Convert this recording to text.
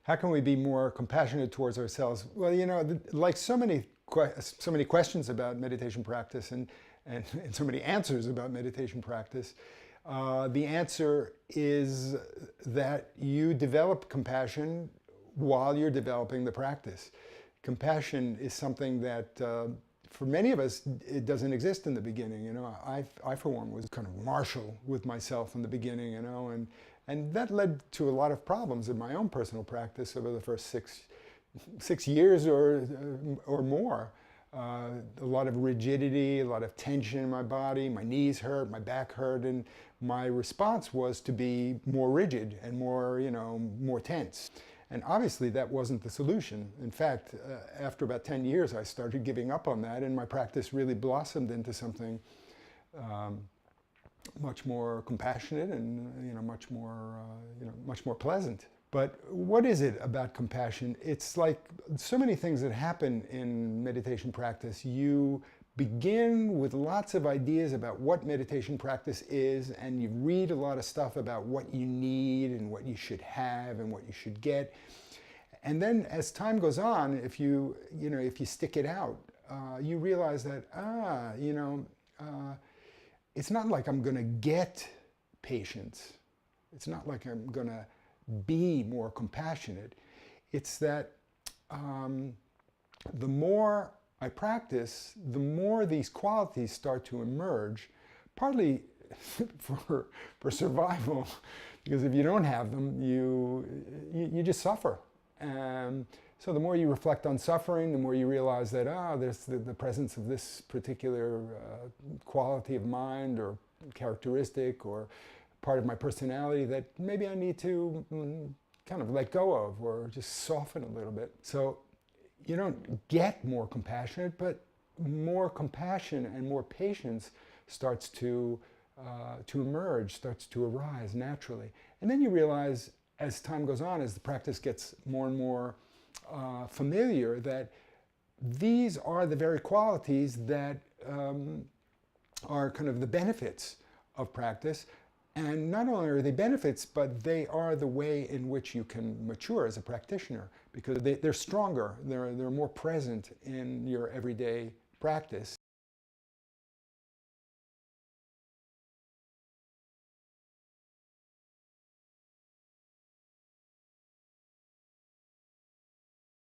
How can we be more compassionate towards ourselves? Well, you know, like so many questions about meditation practice and so many answers about meditation practice, the answer is that you develop compassion while you're developing the practice. Compassion is something that for many of us, it doesn't exist in the beginning. You know, I for one was kind of martial with myself in the beginning, you know, and that led to a lot of problems in my own personal practice over the first six years or more. A lot of rigidity, a lot of tension in my body, my knees hurt, my back hurt, and my response was to be more rigid and more, you know, more tense. And obviously that wasn't the solution. In fact, after about 10 years, I started giving up on that, and my practice really blossomed into something much more compassionate and, you know, much more pleasant. But what is it about compassion? It's like so many things that happen in meditation practice. You begin with lots of ideas about what meditation practice is, and you read a lot of stuff about what you need and what you should have and what you should get. And then as time goes on, if you stick it out, you realize that, it's not like I'm going to get patience. It's not like I'm going to be more compassionate. It's that the more I practice, the more these qualities start to emerge, partly for survival, because if you don't have them, you just suffer. So the more you reflect on suffering, the more you realize that, there's the presence of this particular quality of mind or characteristic or part of my personality that maybe I need to kind of let go of or just soften a little bit. So you don't get more compassionate, but more compassion and more patience starts to emerge, starts to arise naturally. And then you realize as time goes on, as the practice gets more and more familiar, that these are the very qualities that are kind of the benefits of practice. And not only are they benefits, but they are the way in which you can mature as a practitioner, because they're stronger, they're more present in your everyday practice.